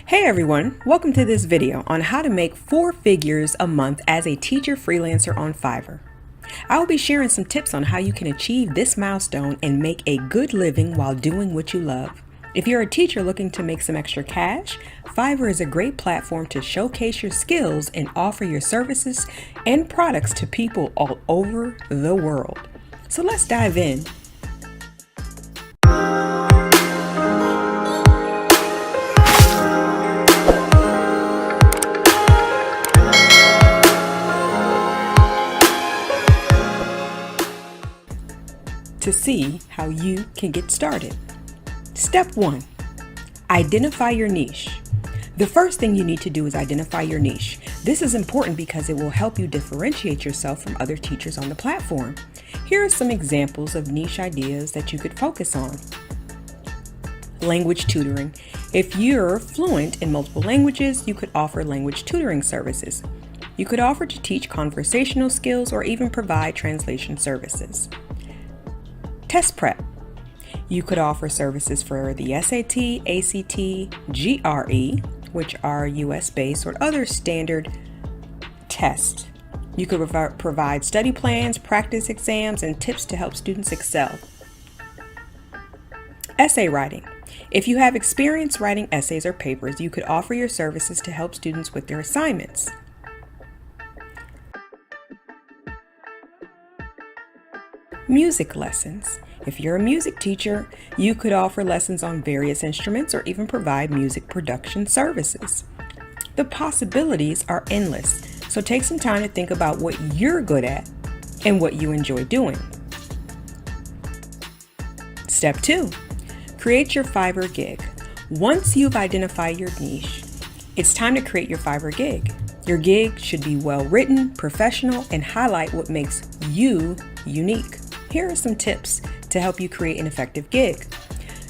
Hey everyone, welcome to this video on how to make 4 figures a month as a teacher freelancer on Fiverr. I will be sharing some tips on how you can achieve this milestone and make a good living while doing what you love. If you're a teacher looking to make some extra cash, Fiverr is a great platform to showcase your skills and offer your services and products to people all over the world. So let's dive in. To see how you can get started. Step 1. Identify your niche. The first thing you need to do is identify your niche. This is important because it will help you differentiate yourself from other teachers on the platform. Here are some examples of niche ideas that you could focus on. Language tutoring. If you're fluent in multiple languages, you could offer language tutoring services. You could offer to teach conversational skills or even provide translation services. Test prep. You could offer services for the SAT, ACT, GRE, which are US-based or other standard tests. You could provide study plans, practice exams, and tips to help students excel. Essay writing. If you have experience writing essays or papers, you could offer your services to help students with their assignments. Music lessons. If you're a music teacher, you could offer lessons on various instruments or even provide music production services. The possibilities are endless, so take some time to think about what you're good at and what you enjoy doing. Step 2. Create your Fiverr gig. Once you've identified your niche, it's time to create your Fiverr gig. Your gig should be well written, professional, and highlight what makes you unique. Here are some tips to help you create an effective gig.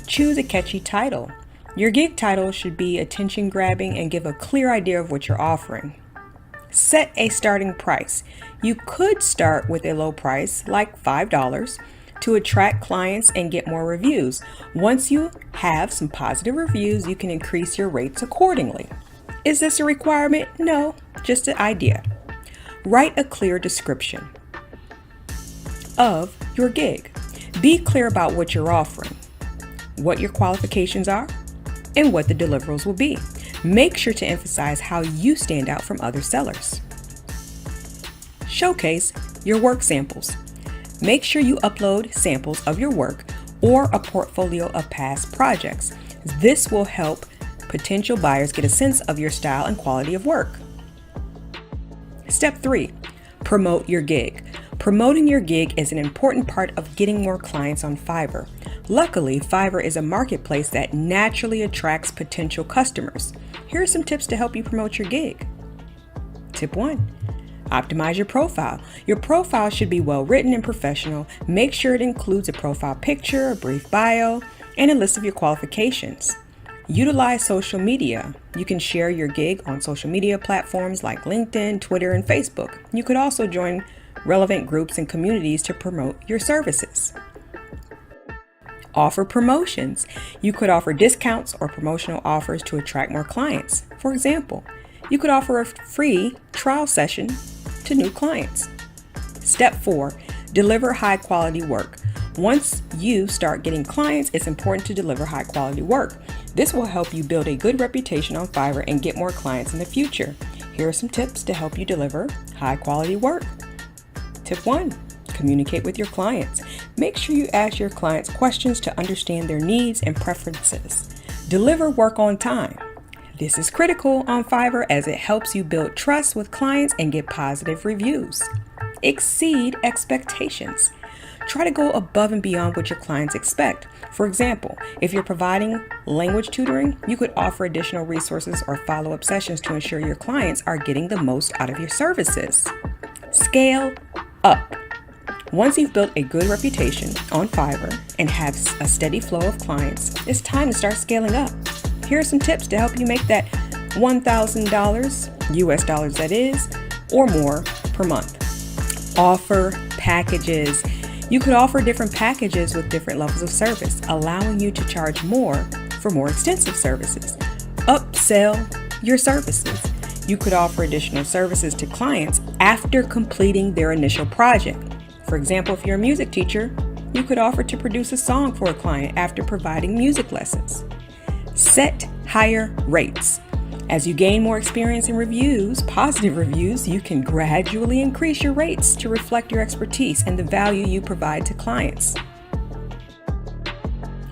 Choose a catchy title. Your gig title should be attention-grabbing and give a clear idea of what you're offering. Set a starting price. You could start with a low price, like $5, to attract clients and get more reviews. Once you have some positive reviews, you can increase your rates accordingly. Is this a requirement? No, just an idea. Write a clear description of your gig. Be clear about what you're offering, what your qualifications are, and what the deliverables will be. Make sure to emphasize how you stand out from other sellers. Showcase your work samples. Make sure you upload samples of your work or a portfolio of past projects. This will help potential buyers get a sense of your style and quality of work. Step 3. Promote your gig. Promoting your gig is an important part of getting more clients on Fiverr. Luckily, Fiverr is a marketplace that naturally attracts potential customers. Here are some tips to help you promote your gig. Tip 1. Optimize your profile. Your profile should be well written and professional. Make sure it includes a profile picture, a brief bio, and a list of your qualifications. Utilize social media. You can share your gig on social media platforms like LinkedIn, Twitter, and Facebook. You could also join relevant groups and communities to promote your services. Offer promotions. You could offer discounts or promotional offers to attract more clients. For example, you could offer a free trial session to new clients. Step 4. Deliver high quality work. Once you start getting clients, it's important to deliver high quality work. This will help you build a good reputation on Fiverr and get more clients in the future. Here are some tips to help you deliver high quality work. Tip 1. Communicate with your clients. Make sure you ask your clients questions to understand their needs and preferences. Deliver work on time. This is critical on Fiverr as it helps you build trust with clients and get positive reviews. Exceed expectations. Try to go above and beyond what your clients expect. For example, if you're providing language tutoring, you could offer additional resources or follow-up sessions to ensure your clients are getting the most out of your services. Scale up. Once you've built a good reputation on Fiverr and have a steady flow of clients, it's time to start scaling up. Here are some tips to help you make that $1,000, US dollars that is, or more per month. Offer packages. You could offer different packages with different levels of service, allowing you to charge more for more extensive services. upsell your services. You could offer additional services to clients after completing their initial project. For example, if you're a music teacher, you could offer to produce a song for a client after providing music lessons. Set higher rates. As you gain more experience in reviews, positive reviews, you can gradually increase your rates to reflect your expertise and the value you provide to clients.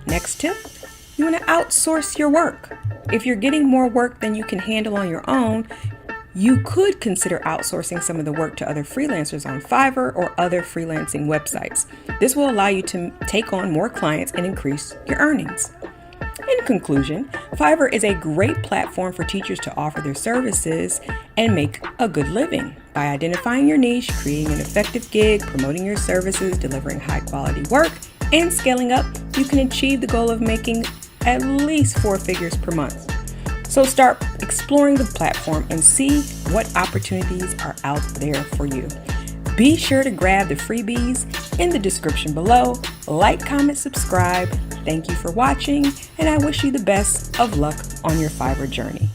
Next tip, you want to outsource your work. If you're getting more work than you can handle on your own, you could consider outsourcing some of the work to other freelancers on Fiverr or other freelancing websites. This will allow you to take on more clients and increase your earnings. In conclusion, Fiverr is a great platform for teachers to offer their services and make a good living. By identifying your niche, creating an effective gig, promoting your services, delivering high quality work, and scaling up, you can achieve the goal of making at least 4 figures per month. So start exploring the platform and see what opportunities are out there for you. Be sure to grab the freebies in the description below. Like, comment, subscribe. Thank you for watching, and I wish you the best of luck on your Fiverr journey.